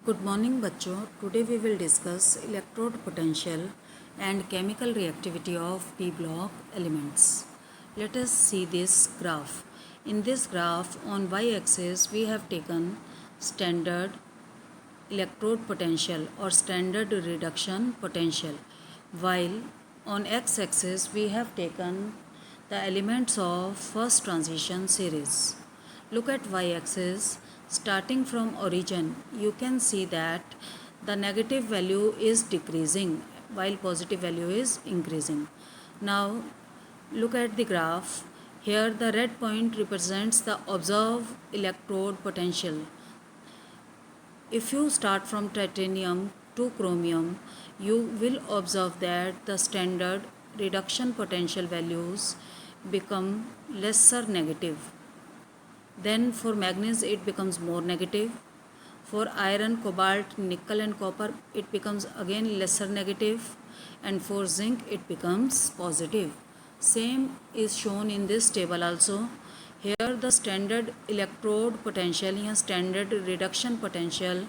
Good morning बच्चों. Today we will discuss electrode potential and chemical reactivity of p block elements. Let us see this graph. In this graph on y axis we have taken standard electrode potential or standard reduction potential, while on x axis we have taken the elements of first transition series. Look at y axis. Starting from origin, you can see that the negative value is decreasing while positive value is increasing. Now look at the graph. Here the red point represents the observed electrode potential. If you start from titanium to chromium, you will observe that the standard reduction potential values become lesser negative. Then for manganese it becomes more negative. For iron, cobalt, nickel and copper it becomes again lesser negative, and for zinc it becomes positive. Same is shown in this table also. Here the standard electrode potential या standard reduction potential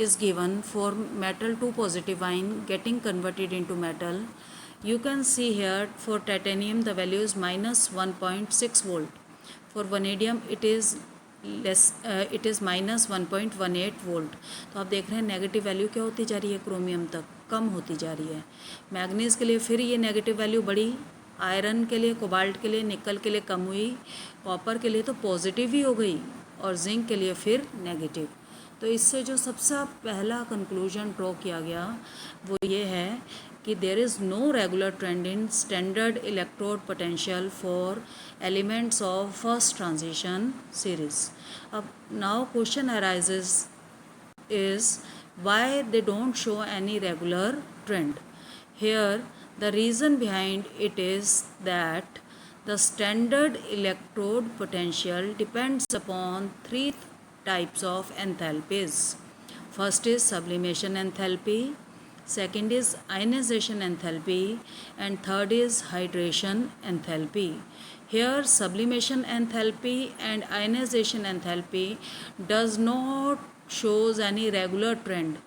is given for metal to positive ion getting converted into metal. You can see here for titanium the value is minus 1.6 volt. For vanadium it is minus 1.18 volt. तो आप देख रहे हैं negative value क्या होती जा रही है, क्रोमियम तक कम होती जा रही है. मैग्नीज के लिए फिर ये नेगेटिव वैल्यू बढ़ी, आयरन के लिए, कोबाल्ट के लिए, निकल के लिए कम हुई, कॉपर के लिए तो पॉजिटिव ही हो गई, और जिंक के लिए फिर नेगेटिव. तो इससे जो सबसे पहला कंक्लूजन ड्रॉ किया गया वो ये है कि there is no regular trend in standard electrode potential for elements of first transition series. अब now question arises is why they don't show any regular trend. Here the reason behind it is that the standard electrode potential depends upon three types of enthalpies. First is sublimation enthalpy, second is ionization enthalpy, and third is hydration enthalpy. Here sublimation enthalpy and ionization enthalpy does not shows any regular trend.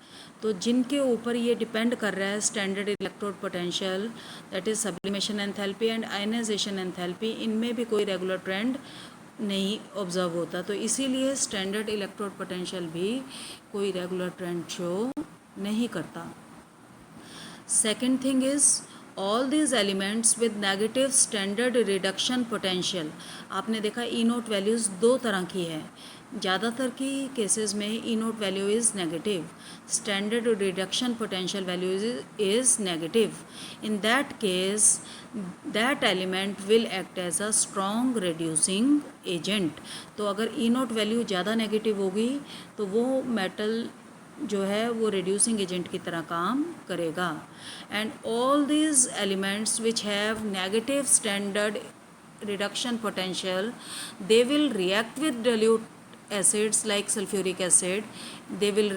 तो जिनके ऊपर ये depend कर रहा है standard electrode potential, that is sublimation enthalpy and ionisation enthalpy, इनमें भी कोई रेगुलर ट्रेंड नहीं ऑब्जर्व होता. तो इसीलिए स्टैंडर्ड इलेक्ट्रोड पोटेंशियल भी कोई रेगुलर ट्रेंड शो नहीं करता. Second thing is all these elements with negative standard reduction potential. आपने देखा ई नोट वैल्यूज़ दो तरह की है. ज़्यादातर की केसेस में E note value is negative, standard reduction potential value is negative. In that case that element will act as a strong reducing agent. तो अगर ई नोट वैल्यू ज़्यादा नेगेटिव होगी तो वो मेटल जो है वो रिड्यूसिंग एजेंट की तरह काम करेगा. And all these elements which have negative standard reduction potential, they will react with dilute acids like sulfuric acid. They will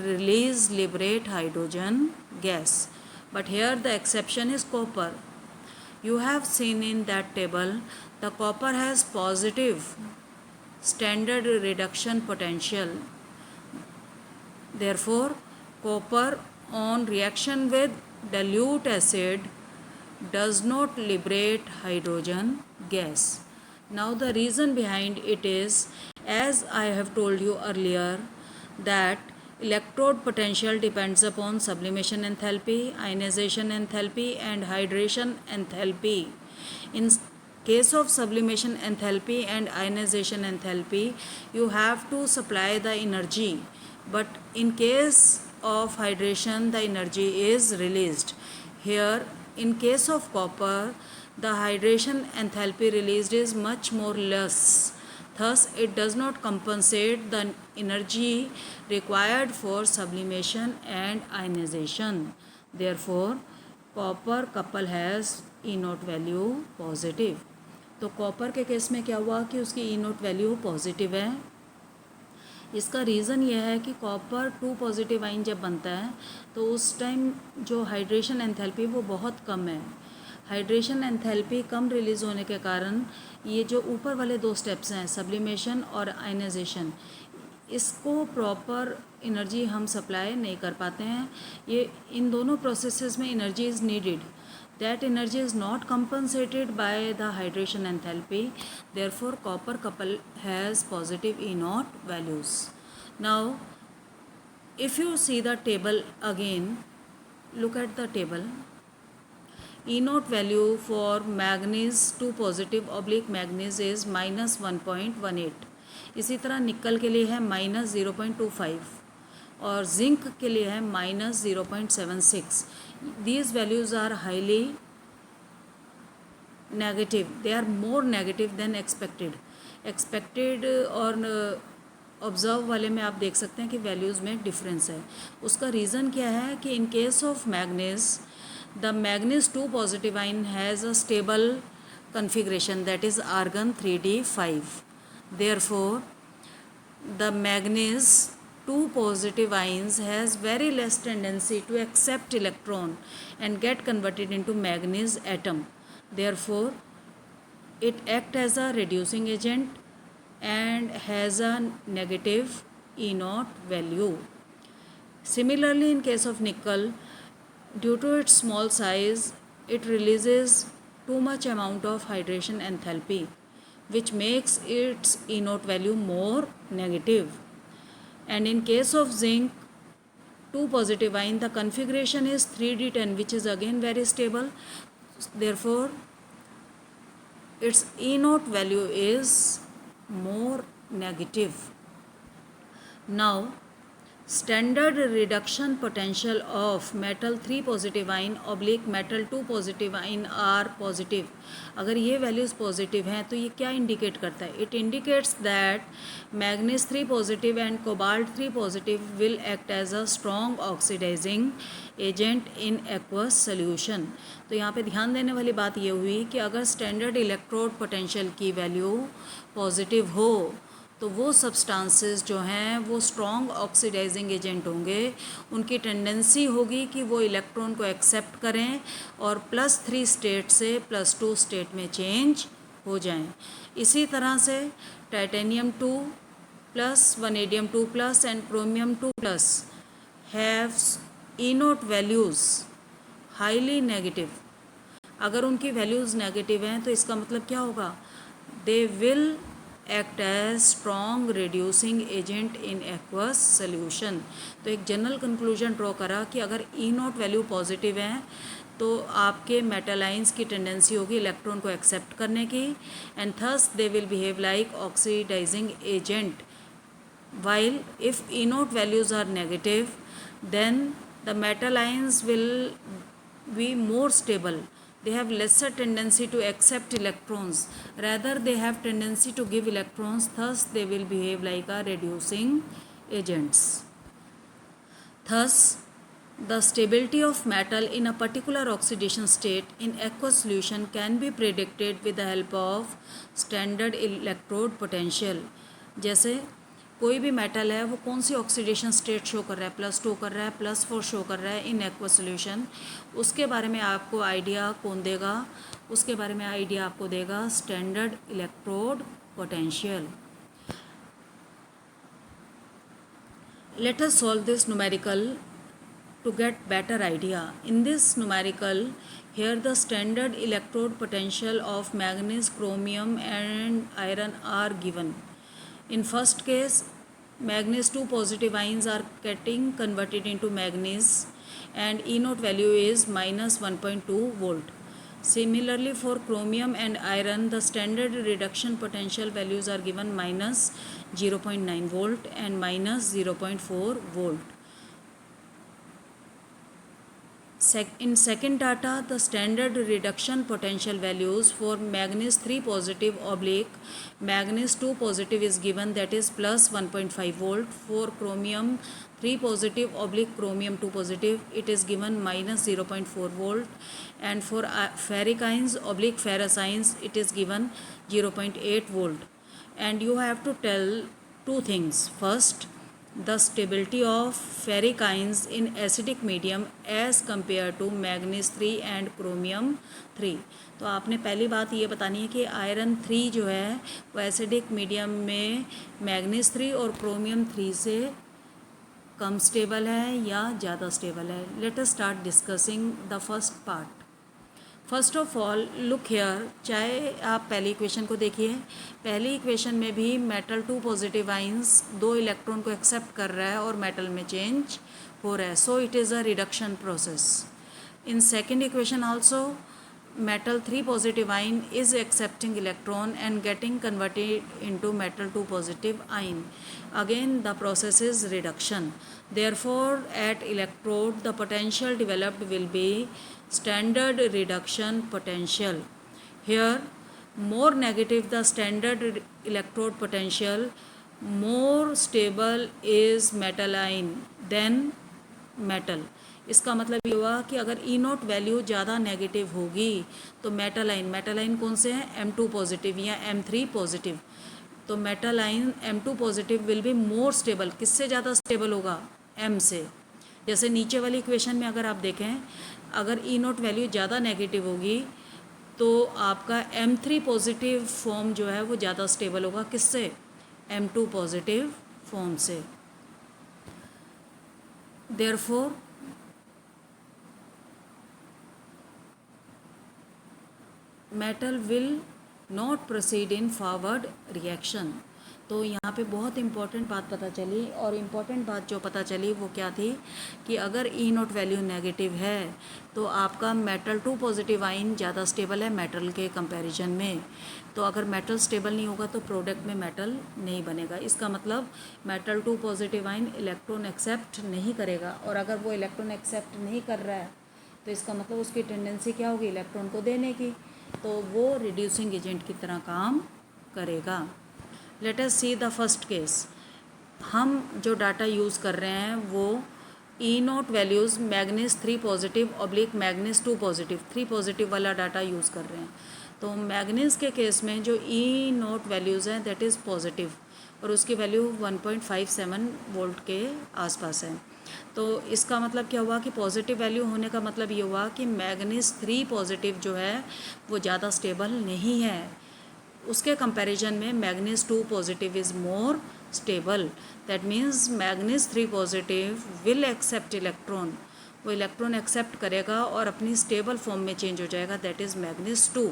liberate hydrogen gas. But here the exception is copper. You have seen in that table the copper has positive standard reduction potential. Therefore copper on reaction with dilute acid does not liberate hydrogen gas. Now the reason behind it is, as I have told you earlier, that electrode potential depends upon sublimation enthalpy, ionization enthalpy and hydration enthalpy. In case of sublimation enthalpy and ionization enthalpy, you have to supply the energy, but in case of hydration the energy is released. Here in case of copper, the hydration enthalpy released is much more less. Thus, it does not compensate the energy required for sublimation and ionization. Therefore, copper couple has E naught value positive. तो copper के case में क्या हुआ कि उसकी E naught value positive है. इसका reason ये है कि कॉपर 2 पॉजिटिव आइन जब बनता है तो उस टाइम जो हाइड्रेशन एंथैल्पी वो बहुत कम है. हाइड्रेशन एंथैल्पी कम रिलीज़ होने के कारण ये जो ऊपर वाले दो स्टेप्स हैं सब्लिमेशन और आयनाइजेशन, इसको प्रॉपर एनर्जी हम सप्लाई नहीं कर पाते हैं। ये इन दोनों प्रोसेसेस में energy is needed, that energy is not compensated by the hydration enthalpy, therefore copper couple has positive E naught values. Now if you see the table again, look at the table. E naught value for manganese 2 positive oblique manganese is minus 1.18. इसी तरह निकल के लिए है minus 0.25 और zinc के लिए है minus 0.76. These values are highly negative. They are more negative than expected. Expected और ऑब्जर्व वाले में आप देख सकते हैं कि वैल्यूज़ में डिफरेंस है. उसका रीज़न क्या है कि in case of manganese, the manganese 2 positive आइन has a stable configuration, that is argon 3d5. Therefore the manganese 2 positive ions has very less tendency to accept electron and get converted into manganese atom. Therefore it acts as a reducing agent and has a negative E naught value. Similarly, in case of nickel, due to its small size, it releases too much amount of hydration enthalpy, which makes its E naught value more negative. And in case of zinc 2 positive ion, the configuration is 3d10, which is again very stable. Therefore its E naught value is more negative. Now standard reduction potential of metal 3 positive ion oblique metal 2 positive ion are positive. अगर ये values positive हैं तो ये क्या indicate करता है? It indicates that manganese 3 positive and cobalt 3 positive will act as a strong oxidising agent in aqueous solution. तो यहाँ पे ध्यान देने वाली बात ये हुई कि अगर स्टैंडर्ड इलेक्ट्रोड पोटेंशियल की वैल्यू पॉजिटिव हो तो वो सब्सटेंसेस जो हैं वो स्ट्रॉन्ग ऑक्सीडाइजिंग एजेंट होंगे. उनकी टेंडेंसी होगी कि वो इलेक्ट्रॉन को एक्सेप्ट करें और +3 स्टेट से +2 स्टेट में चेंज हो जाएं. इसी तरह से titanium 2 plus vanadium 2 plus and chromium 2 plus have E naught values highly negative. अगर उनकी वैल्यूज़ नेगेटिव हैं तो इसका मतलब क्या होगा? They will act as strong reducing agent in aqueous solution. तो एक जनरल कंक्लूजन ड्रॉ करा कि अगर E naught वैल्यू पॉजिटिव हैं तो आपके मेटल आइंस की टेंडेंसी होगी इलेक्ट्रॉन को एक्सेप्ट करने की, and thus they will behave like oxidising agent. while if E naught values are negative, then the metal ions will be more stable. They have lesser tendency to accept electrons, rather they have tendency to give electrons, thus they will behave like a reducing agents. Thus the stability of metal in a particular oxidation state in aqueous solution can be predicted with the help of standard electrode potential. जैसे कोई भी metal है वो कौन सी oxidation state show कर रहा है, +2 कर रहा है, +4 शो कर रहा है इन एक्वस सोल्यूशन, उसके बारे में आपको आइडिया कौन देगा? उसके बारे में आइडिया आपको देगा standard electrode potential. Let us solve this numerical to get better idea. In this numerical, here the standard electrode potential of manganese, chromium and iron are given. In first case, manganese 2 positive ions are getting converted into manganese and E naught value is minus 1.2 volt. Similarly, for chromium and iron, the standard reduction potential values are given minus 0.9 volt and minus 0.4 volt. In second data, the standard reduction potential values for manganese 3 positive oblique manganese 2 positive is given, that is plus 1.5 volt. For chromium 3 positive oblique chromium 2 positive, it is given minus 0.4 volt. And for ferric ions oblique ferrous ions, it is given 0.8 volt. And you have to tell two things. First, the stability of ferric ions in acidic medium as compare to manganese 3 and chromium 3। तो आपने पहली बात ये बतानी है कि iron 3 जो है वो एसिडिक मीडियम में मैग्नीज 3 और क्रोमियम 3 से कम स्टेबल है या ज़्यादा स्टेबल है। Let us start discussing the first part. First of all look here, चाहे आप पहली इक्वेशन को देखिए, पहली इक्वेशन में भी मेटल 2 पॉजिटिव आइंस 2 इलेक्ट्रॉन को एक्सेप्ट कर रहा है और मेटल में चेंज हो रहा है, so it is a reduction process. In second equation also metal 3 positive ion is accepting electron and getting converted into metal 2 positive ion. Again the process is reduction. Therefore at electrode the potential developed will be standard reduction potential. Here more negative the standard electrode potential, more stable is metal ion than metal. इसका मतलब ये हुआ कि अगर E note value ज़्यादा negative होगी तो metal आइन कौन से हैं, M2 पॉजिटिव या M3 पॉजिटिव, तो मेटल आइन M2 positive will be more stable. किससे ज़्यादा स्टेबल होगा, M से। जैसे नीचे वाली इक्वेशन में अगर आप देखें, अगर ई नोट वैल्यू ज़्यादा नेगेटिव होगी तो आपका M3 पॉजिटिव फॉर्म जो है वो ज़्यादा स्टेबल होगा, किससे, M2 पॉजिटिव फॉर्म से। Therefore metal will not proceed in forward reaction. तो यहाँ पे बहुत इम्पॉर्टेंट बात पता चली, और इम्पॉर्टेंट बात जो पता चली वो क्या थी कि अगर ई नोट वैल्यू नेगेटिव है तो आपका मेटल 2 पॉजिटिव आइन ज़्यादा स्टेबल है मेटल के कंपैरिजन में। तो अगर मेटल स्टेबल नहीं होगा तो प्रोडक्ट में मेटल नहीं बनेगा। इसका मतलब metal 2 positive ion electron accept नहीं करेगा, और अगर वो इलेक्ट्रॉन एक्सेप्ट नहीं कर रहा है तो इसका मतलब उसकी टेंडेंसी क्या होगी, इलेक्ट्रॉन को देने की, तो वो रिड्यूसिंग एजेंट की तरह काम करेगा। Let us see the first case. हम जो डाटा यूज़ कर रहे हैं वो E nought values manganese 3 positive oblique manganese 2 positive 3 positive वाला डाटा यूज़ कर रहे हैं। तो मैग्नीज के केस में जो ई नोट वैल्यूज़ हैं दैट इज़ पॉजिटिव, और उसकी वैल्यू 1.57 वोल्ट के आसपास है। तो इसका मतलब क्या हुआ कि पॉजिटिव वैल्यू होने का मतलब ये हुआ कि मैग्नीज 3 पॉजिटिव जो है वो ज़्यादा स्टेबल नहीं है, उसके कंपैरिजन में manganese 2 positive is more stable. That means manganese 3 positive will accept electron, वो इलेक्ट्रॉन एक्सेप्ट करेगा और अपनी स्टेबल फॉर्म में चेंज हो जाएगा, दैट इज़ मैग्नीज 2।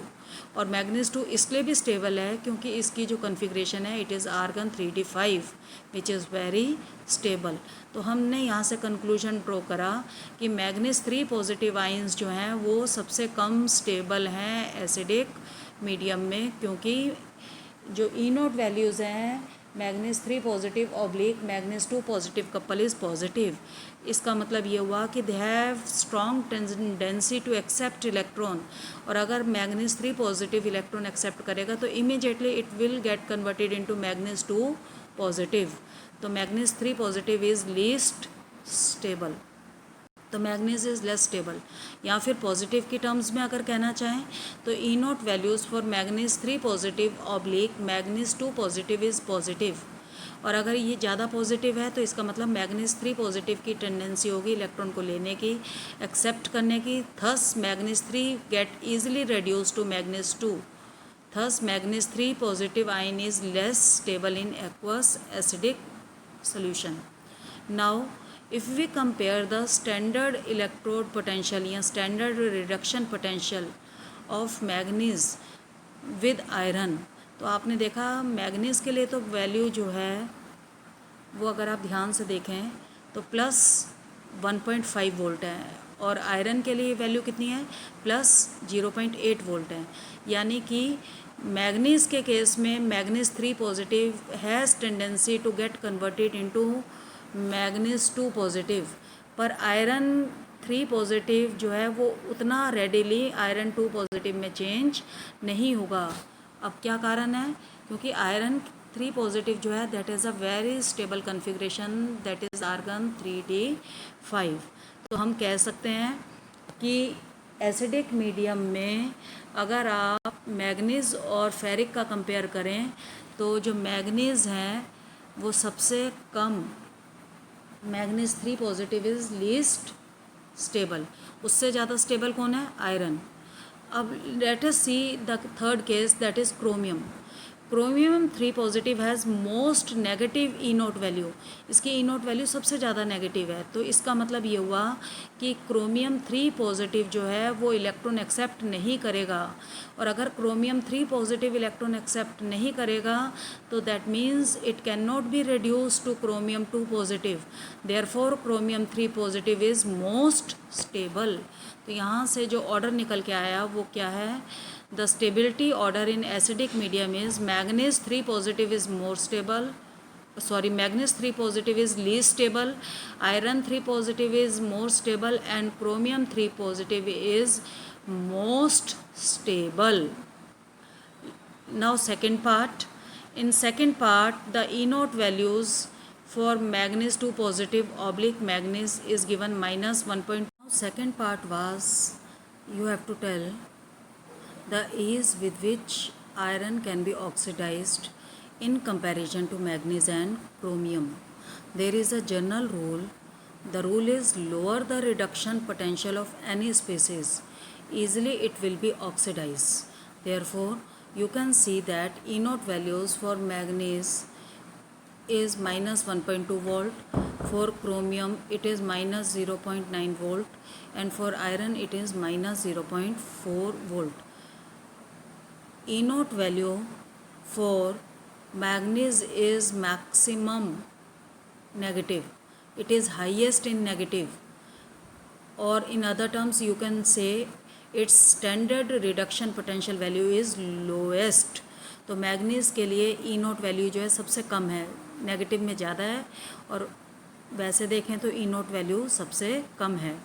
और मैग्नीज 2 इसलिए भी स्टेबल है क्योंकि इसकी जो कॉन्फ़िगरेशन है it is argon 3d5 which is very stable. तो हमने यहाँ से कंक्लूजन ड्रॉ करा कि मैग्नीज 3 पॉजिटिव आइंस जो हैं वो सबसे कम स्टेबल हैं एसिडिक मीडियम में, क्योंकि जो ई नोट वैल्यूज़ हैं manganese 3 positive oblique manganese 2 positive couple is positive. इसका मतलब ये हुआ कि they have strong tendency to accept electron, और अगर मैग्नीज 3 पॉजिटिव इलेक्ट्रॉन एक्सेप्ट करेगा तो immediately it will get converted into manganese 2 positive. तो manganese 3 positive is least stable, तो मैग्नीज इज़ लेस स्टेबल। या फिर पॉजिटिव की टर्म्स में अगर कहना चाहें तो E nought values for manganese 3 positive oblique manganese 2 positive is positive, और अगर ये ज़्यादा पॉजिटिव है तो इसका मतलब मैग्नीज 3 पॉजिटिव की टेंडेंसी होगी इलेक्ट्रॉन को लेने की, एक्सेप्ट करने की। Thus manganese 3 get easily reduce to manganese 2, thus manganese 3 positive ion is less stable in aqueous acidic solution. Now if we compare the standard electrode potential या standard reduction potential of manganese with iron, तो आपने देखा manganese के लिए तो value जो है वो अगर आप ध्यान से देखें तो प्लस 1.5 वोल्ट है, और आयरन के लिए वैल्यू कितनी है, प्लस 0.8 वोल्ट है। यानी कि मैग्नीज के केस में manganese 3 positive has tendency to get converted into manganese 2 positive, पर आयरन 3 पॉजिटिव जो है वो उतना रेडिली आयरन 2 पॉजिटिव में चेंज नहीं होगा। अब क्या कारण है, क्योंकि आयरन 3 पॉजिटिव जो है that is a very stable configuration, that is argon 3d5। तो हम कह सकते हैं कि एसिडिक मीडियम में अगर आप मैग्नीज और फेरिक का कंपेयर करें तो जो मैग्नीज हैं वो सबसे कम manganese 3 positive is least stable. उससे ज़्यादा स्टेबल कौन है? आयरन। अब let us see the third case, that is chromium. Chromium 3 positive has most negative E note value. इसकी ई नोट वैल्यू सबसे ज़्यादा नेगेटिव है। तो इसका मतलब ये हुआ कि क्रोमियम 3 पॉजिटिव जो है वो इलेक्ट्रॉन एक्सेप्ट नहीं करेगा। और अगर क्रोमियम 3 पॉजिटिव इलेक्ट्रॉन एक्सेप्ट नहीं करेगा तो that means it can not be reduce two chromium 2 positive. Therefore chromium 3 positive is most stable. तो यहाँ से जो ऑर्डर निकल के आया वो क्या है? The stability order in acidic medium is manganese 3 positive is more stable. Manganese 3 positive is least stable. Iron 3 positive is more stable, and chromium 3 positive is most stable. Now second part. In second part, the E naught values for manganese 2 positive oblique manganese is given minus 1. Now second part was, you have to tell the ease with which iron can be oxidized in comparison to manganese and chromium. There is a general rule. The rule is lower the reduction potential of any species, easily it will be oxidized. Therefore, you can see that E naught values for manganese is minus 1.2 volt, for chromium it is minus 0.9 volt, and for iron it is minus 0.4 volt. E naught value for manganese is maximum negative. It is highest in negative, or in other terms you can say its standard reduction potential value is lowest. तो manganese के लिए ई note value जो है सबसे कम है, negative में ज़्यादा है, और वैसे देखें तो ई नोट वैल्यू सबसे कम है।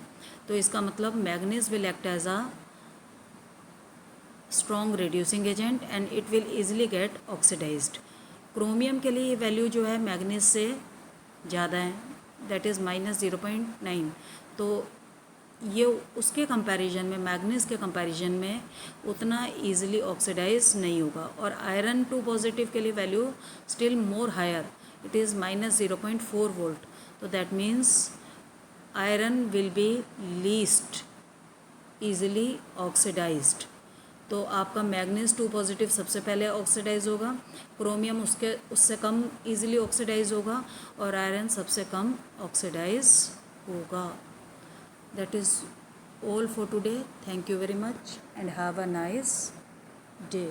तो इसका मतलब manganese will act as a strong reducing agent and it will easily get oxidised. Chromium के लिए ये वैल्यू जो है मैग्नीज से ज़्यादा है, दैट इज़ माइनस 0.9। तो ये उसके कंपैरिजन में, मैग्नीज के कंपैरिजन में उतना ईजिली ऑक्सीडाइज नहीं होगा। और आयरन 2 पॉजिटिव के लिए value still more higher, it is minus 0.4 volt. तो that means iron will be least easily oxidised. तो आपका मैग्नीज 2 पॉजिटिव सबसे पहले ऑक्सीडाइज होगा, क्रोमियम उससे कम इजीली ऑक्सीडाइज होगा, और आयरन सबसे कम ऑक्सीडाइज होगा। That is all for today. Thank you very much and have a nice day.